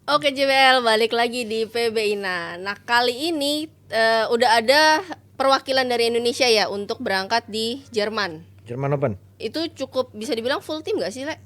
Oke JBL, balik lagi di PB Ina. Nah kali ini udah ada perwakilan dari Indonesia ya untuk berangkat di Jerman. Jerman Open. Itu cukup bisa dibilang full tim gak sih, Le?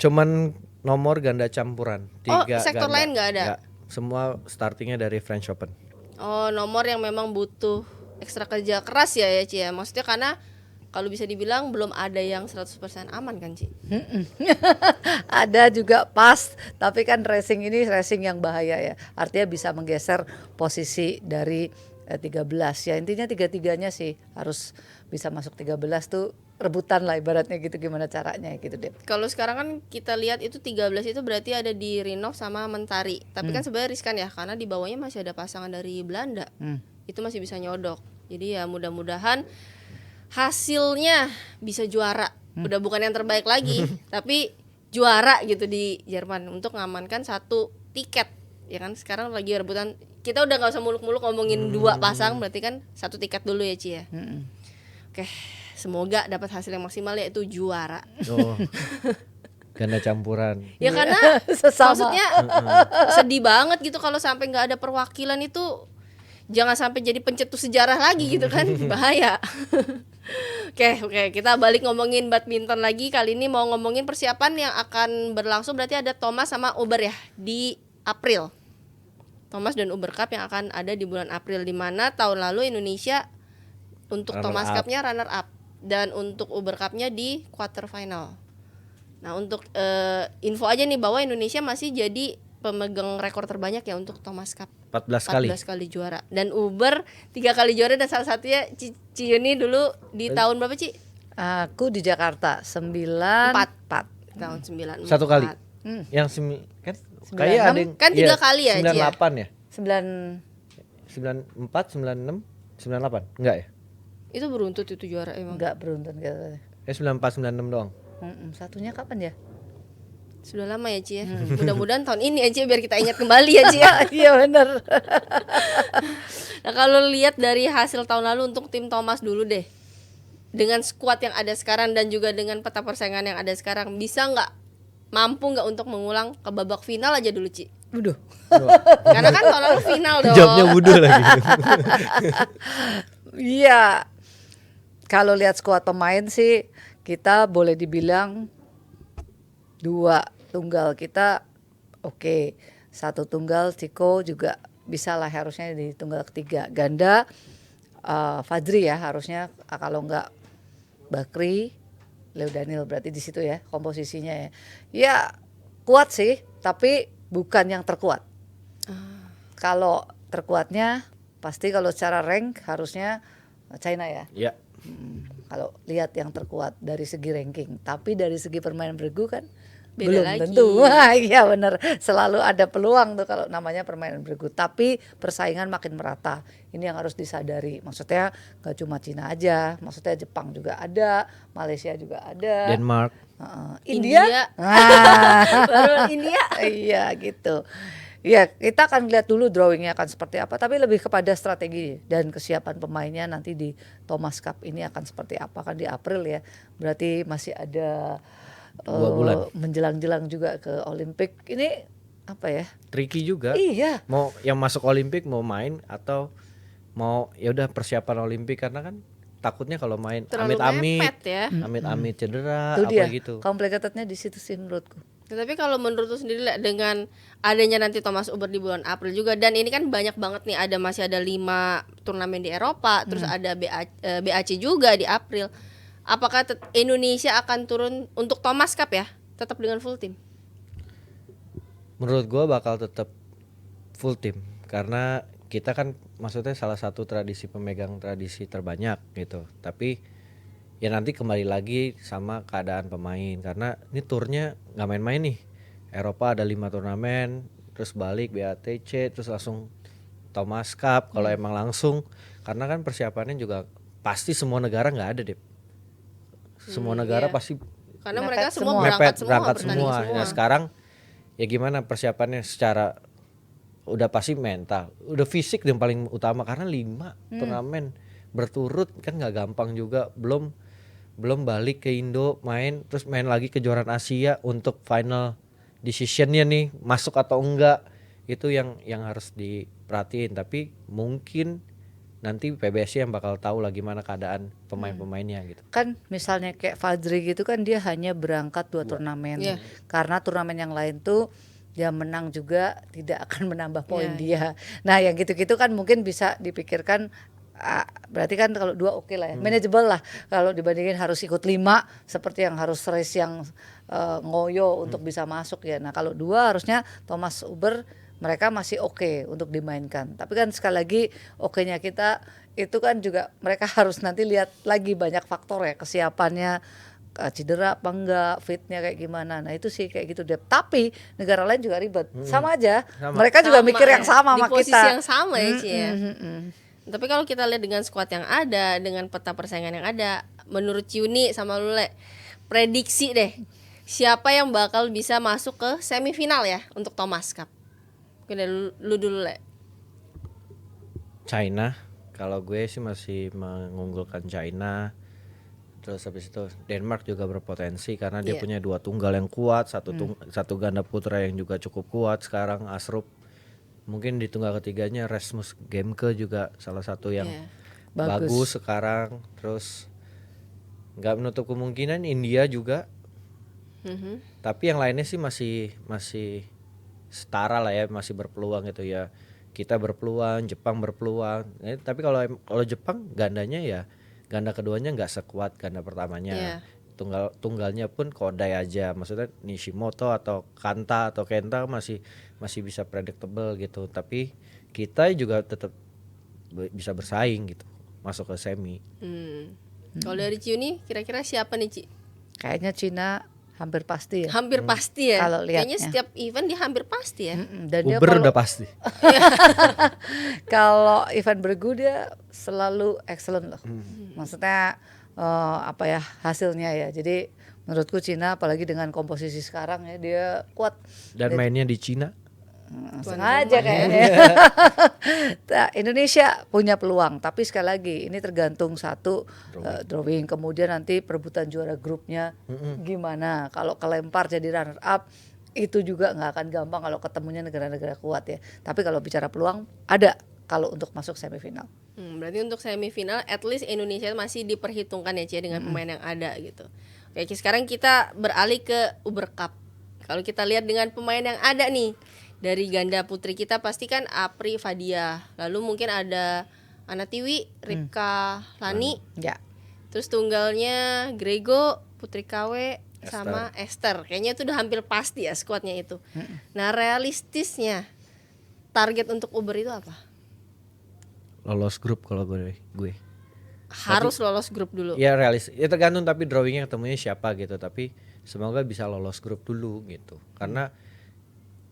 Cuman nomor ganda campuran. Oh, 3 sektor ganda. lain nggak ada? Nggak. Semua startingnya dari French Open. Oh, nomor yang memang butuh ekstra kerja keras ya Ci ya. Maksudnya karena kalau bisa dibilang belum ada yang 100% aman kan Ci? Ada juga pas, tapi kan racing ini racing yang bahaya ya. Artinya bisa menggeser posisi dari 13 ya. Intinya tiga-tiganya sih harus bisa masuk 13 tuh rebutan lah ibaratnya gitu, gimana caranya gitu deh. Kalau sekarang kan kita lihat itu 13 itu berarti ada di Rinov sama Mentari. Tapi kan sebenarnya riskan ya karena di bawahnya masih ada pasangan dari Belanda. Itu masih bisa nyodok. Jadi ya mudah-mudahan hasilnya bisa juara. Udah bukan yang terbaik lagi, tapi juara gitu di Jerman untuk mengamankan satu tiket. Ya kan sekarang lagi rebutan. Kita udah nggak usah muluk-muluk ngomongin dua pasang, berarti kan satu tiket dulu ya Ci ya. Oke, semoga dapat hasil yang maksimal yaitu juara. Oh. Ganda campuran. Ya karena Sesama. maksudnya sedih banget gitu kalau sampai nggak ada perwakilan itu, jangan sampai jadi pencetus sejarah lagi gitu kan, bahaya. Oke, kita balik ngomongin badminton lagi. Kali ini mau ngomongin persiapan yang akan berlangsung, berarti ada Thomas sama Uber ya di April. Thomas dan Uber Cup yang akan ada di bulan April, di mana tahun lalu Indonesia untuk Runner Thomas up. Cup-nya runner up dan untuk Uber Cup-nya di quarter final. Nah, untuk info aja nih bahwa Indonesia masih jadi pemegang rekor terbanyak ya untuk Thomas Cup. 14 kali. 14 kali juara. Dan Uber 3 kali juara, dan salah satunya Ci Yuni dulu di tahun berapa Ci? Aku di Jakarta 94. Tahun 94. Satu kali. Yang kan kayak ada yang Kan 3 kali ya, Ci, ya? 98 ya? 9 94, 96, 98. Enggak ya? Itu beruntut itu juara emang. enggak beruntun katanya. 94, 96 doang. Satunya kapan ya? Sudah lama ya Ci ya. Mudah-mudahan tahun ini aja biar kita ingat kembali ya Ci ya. Iya benar. Nah, kalau lihat dari hasil tahun lalu untuk tim Thomas dulu deh, dengan skuad yang ada sekarang dan juga dengan peta persaingan yang ada sekarang, bisa nggak, mampu nggak untuk mengulang ke babak final aja dulu Ci? Waduh. Karena kan tahun lalu final dong. Jawabnya wudhu lagi. Iya. Kalau lihat skuad pemain sih kita boleh dibilang 2 tunggal kita oke. 1 tunggal Ciko juga bisa lah harusnya di tunggal ketiga. Ganda Fadri ya harusnya, kalau enggak Bakri, Leo Daniel, berarti di situ ya komposisinya ya. Ya kuat sih, tapi bukan yang terkuat. Kalau terkuatnya pasti kalau secara rank harusnya China ya. Ya. Kalau lihat yang terkuat dari segi ranking, tapi dari segi permainan bergu kan Beda belum lagi. tentu. Wah, iya benar. Selalu ada peluang tuh kalau namanya permainan bergu. Tapi persaingan makin merata. Ini yang harus disadari. Maksudnya nggak cuma Cina aja. Maksudnya Jepang juga ada, Malaysia juga ada. Denmark. India. Nah, Baru India. iya gitu. Ya kita akan lihat dulu drawingnya akan seperti apa. Tapi lebih kepada strategi dan kesiapan pemainnya nanti di Thomas Cup ini akan seperti apa, kan di April ya. Berarti masih ada 2 bulan. menjelang-jelang juga ke Olimpik. Ini apa ya? Tricky juga. Iya. Mau yang masuk Olimpik mau main atau mau ya udah persiapan Olimpik, karena kan takutnya kalau main Terlalu amit-amit, mepet ya. amit-amit cedera Itu apa dia. gitu. Complicatednya di situ sih menurutku. Tapi kalau menurut lu sendiri lah, dengan adanya nanti Thomas Uber di bulan April juga, dan ini kan banyak banget nih, masih ada 5 turnamen di Eropa, terus ada BAC juga di April. Apakah Indonesia akan turun untuk Thomas Cup ya? Tetap dengan full tim? Menurut gua bakal tetap full tim, karena kita kan maksudnya salah satu pemegang tradisi terbanyak gitu. Tapi ya nanti kembali lagi sama keadaan pemain, karena ini turnya nggak main-main nih. Eropa ada 5 turnamen, terus balik BATC, terus langsung Thomas Cup kalau emang langsung, karena kan persiapannya juga pasti semua negara nggak ada deh. Semua negara iya. pasti Karena Mepet mereka semua semua. berangkat berangkat bertanding semua. Nah sekarang ya gimana persiapannya secara udah pasti mental, udah fisik yang paling utama, karena 5 turnamen berturut kan nggak gampang juga. Belum balik ke Indo main, terus main lagi kejuaraan Asia untuk final decisionnya nih masuk atau enggak, itu yang harus diperhatiin. Tapi mungkin nanti PBSI yang bakal tahu lah gimana keadaan pemain-pemainnya gitu. Kan misalnya kayak Fadri gitu kan dia hanya berangkat 2 turnamen. Iya. Karena turnamen yang lain tuh dia menang juga tidak akan menambah poin Iya, dia. Nah, yang gitu-gitu kan mungkin bisa dipikirkan berarti kan kalau 2 oke lah ya. Manageable lah kalau dibandingin harus ikut 5 seperti yang harus race yang ngoyo untuk bisa masuk ya. Nah, kalau 2 harusnya Thomas Uber mereka masih oke untuk dimainkan. Tapi kan sekali lagi oke-nya kita itu kan juga mereka harus nanti lihat lagi banyak faktor ya, kesiapannya, cedera apa enggak, fitnya kayak gimana. Nah itu sih kayak gitu deh. Tapi negara lain juga ribet, sama aja. Sama. Mereka juga Sama mikir ya, yang sama di sama posisi kita. yang sama ya Ci ya. Mm-mm. Tapi kalau kita lihat dengan skuad yang ada, dengan peta persaingan yang ada, menurut Ciuni sama Lule, prediksi deh siapa yang bakal bisa masuk ke semifinal ya untuk Thomas Cup. Mungkin dari lu dulu Le. China, kalau gue sih masih mengunggulkan China. Terus habis itu Denmark juga berpotensi karena dia Iya. punya 2 tunggal yang kuat, satu ganda putra yang juga cukup kuat sekarang, Asrup. Mungkin di tunggal ketiganya Rasmus Gemke juga salah satu yang Iya. bagus sekarang. Terus nggak menutup kemungkinan India juga. Tapi yang lainnya sih masih setara lah ya, masih berpeluang gitu ya. Kita berpeluang, Jepang berpeluang. Tapi kalau Jepang gandanya ya, ganda keduanya nggak sekuat ganda pertamanya. Iya. Tunggalnya pun Kodai aja. Maksudnya Nishimoto atau Kanta atau Kenta masih bisa predictable gitu. Tapi kita juga tetap bisa bersaing gitu, masuk ke semi. Kalau dari Ciuni kira-kira siapa nih Ci? Kayaknya Cina hampir pasti ya. Hampir pasti ya. Kalau Kayaknya lihatnya. setiap event dia hampir pasti ya. Dan dia Uber kalau udah pasti. kalau event bergu dia selalu excellent loh. Maksudnya apa ya hasilnya ya. Jadi menurutku Cina apalagi dengan komposisi sekarang ya dia kuat. Dan mainnya di Cina. Sengaja kayaknya. Nah, Indonesia punya peluang, tapi sekali lagi ini tergantung satu drawing, kemudian nanti perebutan juara grupnya gimana. Kalau kelempar jadi runner up itu juga nggak akan gampang kalau ketemunya negara-negara kuat ya. Tapi kalau bicara peluang ada kalau untuk masuk semifinal. Berarti untuk semifinal at least Indonesia masih diperhitungkan ya Ci dengan pemain yang ada gitu. Oke, sekarang kita beralih ke Uber Cup. Kalau kita lihat dengan pemain yang ada nih dari ganda putri kita pasti kan Apri Fadia. Lalu mungkin ada Ana Tiwi, Ripka Lani. Ya. Terus tunggalnya Grego, Putri KW sama Esther. Kayaknya itu udah hampir pasti ya skuadnya itu. Nah, realistisnya target untuk Uber itu apa? Lolos grup kalau gue. Harus lolos grup dulu. Ya realis. Ya tergantung tapi drawingnya ketemunya siapa gitu. Tapi semoga bisa lolos grup dulu gitu. Karena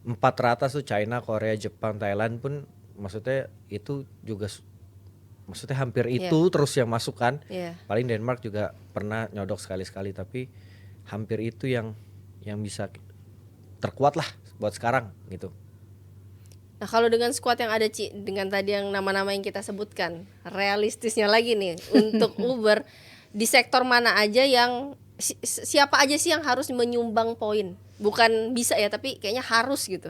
4 teratas tuh China, Korea, Jepang, Thailand pun maksudnya itu juga maksudnya hampir itu terus yang masuk kan. Paling Denmark juga pernah nyodok sekali-sekali tapi hampir itu yang bisa terkuat lah buat sekarang gitu. Nah, kalau dengan skuad yang ada Ci, dengan tadi yang nama-nama yang kita sebutkan, realistisnya lagi nih untuk Uber di sektor mana aja yang siapa aja sih yang harus menyumbang poin? Bukan bisa ya, tapi kayaknya harus gitu.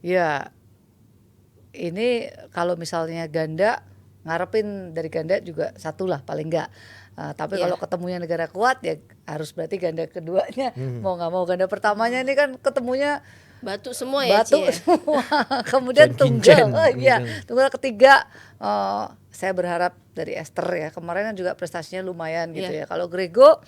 Ya, ini kalau misalnya ganda ngarepin dari ganda juga satu lah paling enggak. Tapi kalau ketemunya negara kuat ya harus berarti ganda keduanya mau nggak mau. Ganda pertamanya ini kan ketemunya batu semua ya batu Ci, ya? semua. Kemudian tunggal, tunggal ketiga saya berharap dari Esther ya. Kemarin kan juga prestasinya lumayan gitu ya. Kalau Grego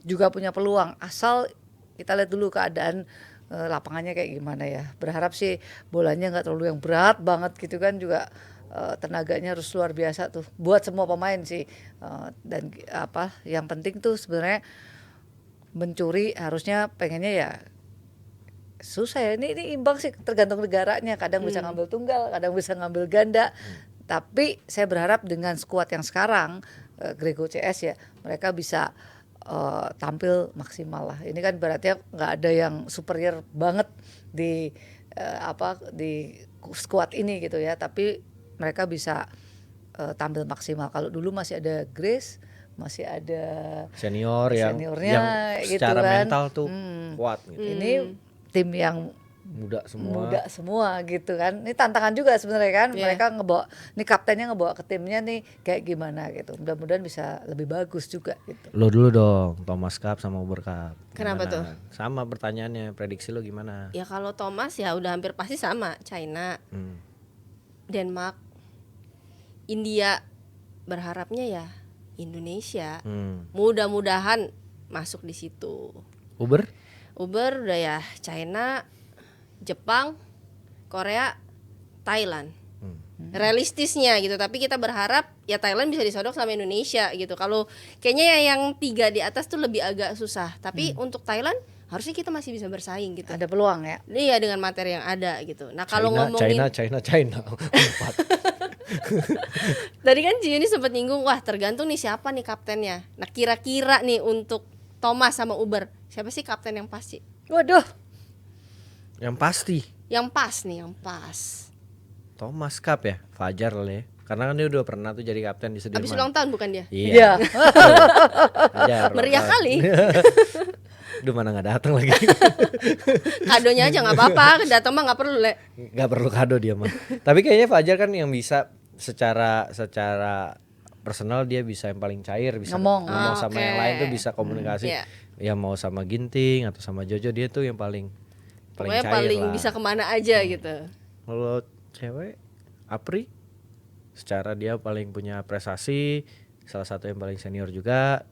juga punya peluang asal kita lihat dulu keadaan lapangannya kayak gimana ya. Berharap sih bolanya nggak terlalu yang berat banget gitu kan juga. Tenaganya harus luar biasa tuh buat semua pemain sih. Dan apa yang penting tuh sebenarnya mencuri harusnya pengennya ya susah ya. Ini imbang sih tergantung negaranya. Kadang bisa ngambil tunggal, kadang bisa ngambil ganda. Tapi saya berharap dengan skuad yang sekarang Grego CS ya mereka bisa tampil maksimal lah. Ini kan berarti nggak ada yang superior banget di di skuad ini gitu ya. Tapi mereka bisa tampil maksimal. Kalau dulu masih ada Grace, masih ada Senior yang seniornya gitu secara kan. mental tuh kuat gitu. Ini tim yang Muda semua. muda semua gitu kan. Ini tantangan juga sebenarnya kan. Iya. Mereka ngebawa, nih kaptennya ngebawa ke timnya nih kayak gimana gitu. Mudah-mudahan bisa lebih bagus juga gitu. Lo dulu dong, Thomas Cup sama Uber Cup. Kenapa tuh? Sama pertanyaannya, prediksi lo gimana? Ya kalau Thomas ya udah hampir pasti sama, China, Denmark, India, berharapnya ya Indonesia. Mudah-mudahan masuk di situ. Uber? Uber udah ya China, Jepang, Korea, Thailand. Realistisnya gitu, tapi kita berharap ya Thailand bisa disodok sama Indonesia gitu. Kalau kayaknya ya yang 3 di atas tuh lebih agak susah. Tapi untuk Thailand harusnya kita masih bisa bersaing gitu. Ada peluang ya. Iya, dengan materi yang ada gitu. Nah kalau China, ngomongin China. 4. tadi kan Ci Yuni sempat nyinggung, wah tergantung nih siapa nih kaptennya. Nah kira-kira nih untuk Thomas sama Uber, siapa sih kapten yang pas Ci? Waduh. Yang pasti Yang pas nih, yang pas. Thomas Cup ya, Fajar lah ya. Karena kan dia udah pernah tuh jadi kapten di Sudirman. Habis ulang tahun bukan dia? Iya. Fajar, Meriah ulang tahun. kali. Duh, mana nggak datang lagi. Kadonya aja nggak apa-apa, datang mah nggak perlu Le. Nggak perlu kado dia mah. Tapi kayaknya Fajar kan yang bisa secara personal dia bisa yang paling cair, bisa Ngomong. sama Oke. yang lain tuh bisa komunikasi. Iya. Ya mau sama Ginting atau sama Jojo, dia tuh yang paling Pokoknya cair paling lah. bisa kemana aja gitu. Kalau cewek, Apri secara dia paling punya prestasi, salah satu yang paling senior juga,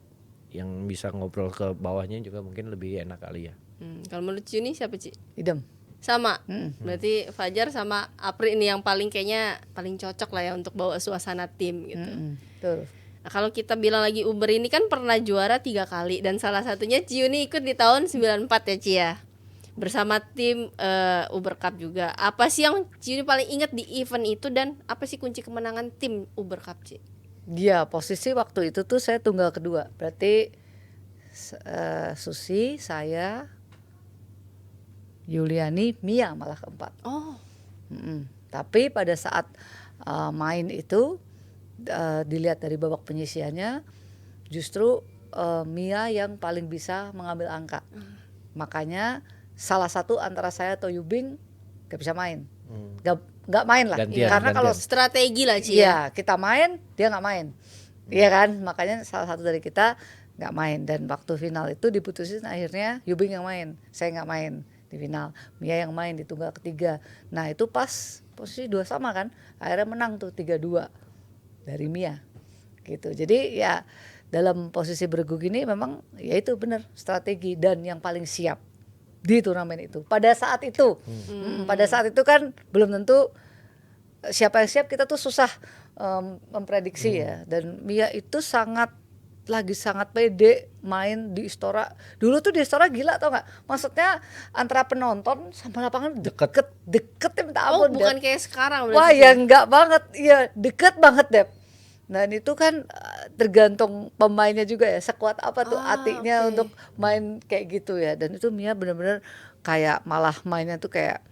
yang bisa ngobrol ke bawahnya juga mungkin lebih enak kali ya. Kalau menurut Yuni siapa Ci? Idem. Sama. Berarti Fajar sama Apri ini yang paling kayaknya paling cocok lah ya untuk bawa suasana tim gitu. Tuh. Nah, kalau kita bilang lagi Uber ini kan pernah juara 3 kali dan salah satunya Ci Yuni ikut di tahun 94 ya Ci ya. Bersama tim Uber Cup juga. Apa sih yang Ci Yuni paling ingat di event itu dan apa sih kunci kemenangan tim Uber Cup Ci? Dia posisi waktu itu tuh saya tunggal kedua. Berarti Susi, saya, Yuliani, Mia malah keempat. Oh, Tapi pada saat main itu dilihat dari babak penyisiannya, justru Mia yang paling bisa mengambil angka. Makanya salah satu antara saya atau Yubing gak bisa main, gak main lah. Gantian, Karena kalau strategi lah Ci ya. iya kita main, dia nggak main, iya kan? Makanya salah satu dari kita nggak main dan waktu final itu diputusin akhirnya Yubing yang main, saya nggak main di final, Mia yang main di tunggal ketiga. Nah itu pas posisi 2 sama kan, akhirnya menang tuh 3-2 dari Mia, gitu. Jadi ya dalam posisi bergu gini memang ya itu benar strategi dan yang paling siap di turnamen itu pada saat itu. Pada saat itu kan belum tentu siapa yang siap, kita tuh susah memprediksi ya. Dan Mia itu sangat pede main di Istora. Dulu tuh di Istora gila tau nggak? Maksudnya antara penonton sama lapangan deket ya minta Oh, ampun. bukan Dep. kayak sekarang Wah berarti, Ci. ya enggak banget, iya deket banget Dep. Dan itu kan tergantung pemainnya juga ya, sekuat apa tuh hatinya oke. untuk main kayak gitu ya. Dan itu Mia benar-benar kayak malah mainnya tuh kayak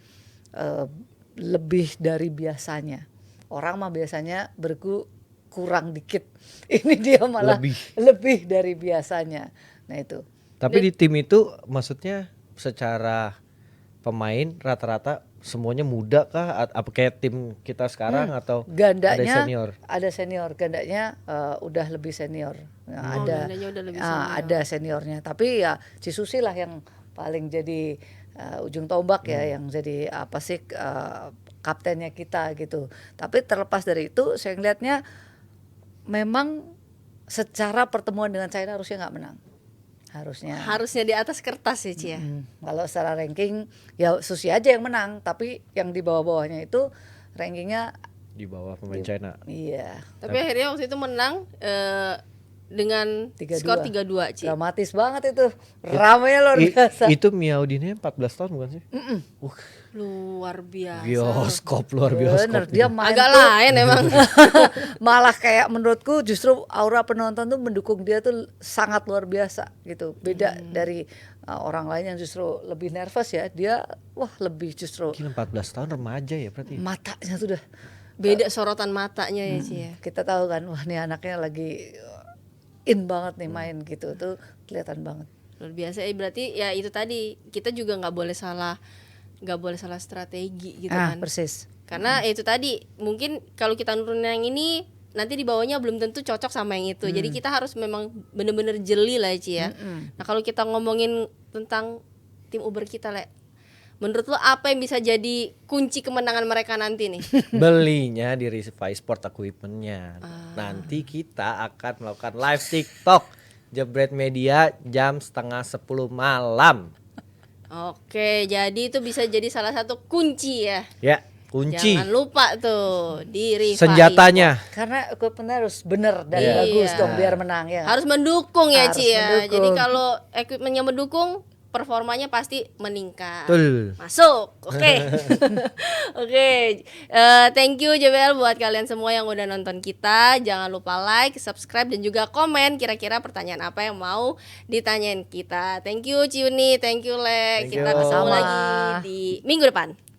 lebih dari biasanya. Orang mah biasanya bergu kurang dikit, ini dia malah lebih dari biasanya. Nah itu. Tapi di tim itu maksudnya secara pemain rata-rata semuanya muda kah? Apa kayak tim kita sekarang atau Gandanya ada senior? ada senior, gandanya udah lebih senior. Nah, gandanya udah lebih senior. ada seniornya, tapi ya si Susi lah yang paling jadi ujung tombak ya, yang jadi apa sih kaptennya kita gitu. Tapi terlepas dari itu saya ngeliatnya memang secara pertemuan dengan China harusnya nggak menang. Harusnya di atas kertas ya Ci ya. Kalau secara ranking ya Susi aja yang menang, tapi yang di bawah-bawahnya itu rankingnya Di bawah pemain China. iya Tapi akhirnya waktu itu menang dengan 3-2. skor 3-2 Ci. dramatis banget itu, ramenya luar biasa. Itu Mia Udinnya 14 tahun bukan sih? Luar biasa. Bioskop luar bioskop. Bener, dia main Agak tuh lain emang. malah kayak menurutku justru aura penonton tuh mendukung dia tuh sangat luar biasa gitu. Beda dari orang lain yang justru lebih nervous ya. Dia wah lebih justru Gila 14 tahun remaja ya berarti. matanya tuh udah Beda sorotan matanya ya Ci ya. kita tahu kan, wah nih anaknya lagi in banget nih main gitu tuh kelihatan banget. Luar biasa. Berarti ya itu tadi, kita juga nggak boleh salah strategi gitu kan. Persis. Karena itu tadi, mungkin kalau kita nurunin yang ini, nanti di bawahnya belum tentu cocok sama yang itu. Jadi kita harus memang bener-bener jeli lah Ci ya. Nah kalau kita ngomongin tentang tim Uber kita, Le, menurut lo apa yang bisa jadi kunci kemenangan mereka nanti nih? Belinya di Rifai Sport Equipment-nya. Nanti kita akan melakukan live TikTok Jebret Media jam 9:30 malam. Oke, jadi itu bisa jadi salah satu kunci ya. Ya, kunci. Jangan lupa tuh di Rifai Senjatanya. Karena equipment harus bener dan Iya. bagus dong biar menang ya. harus mendukung ya Harus Ci ya. mendukung. Jadi kalau equipmentnya mendukung, performanya pasti meningkat. Betul. Masuk, oke. Oke. Thank you JBL buat kalian semua yang udah nonton kita. Jangan lupa like, subscribe, dan juga komen kira-kira pertanyaan apa yang mau ditanyain kita. Thank you Ciuni, thank you Le. Thank Kita you. ketemu Sama. lagi di minggu depan.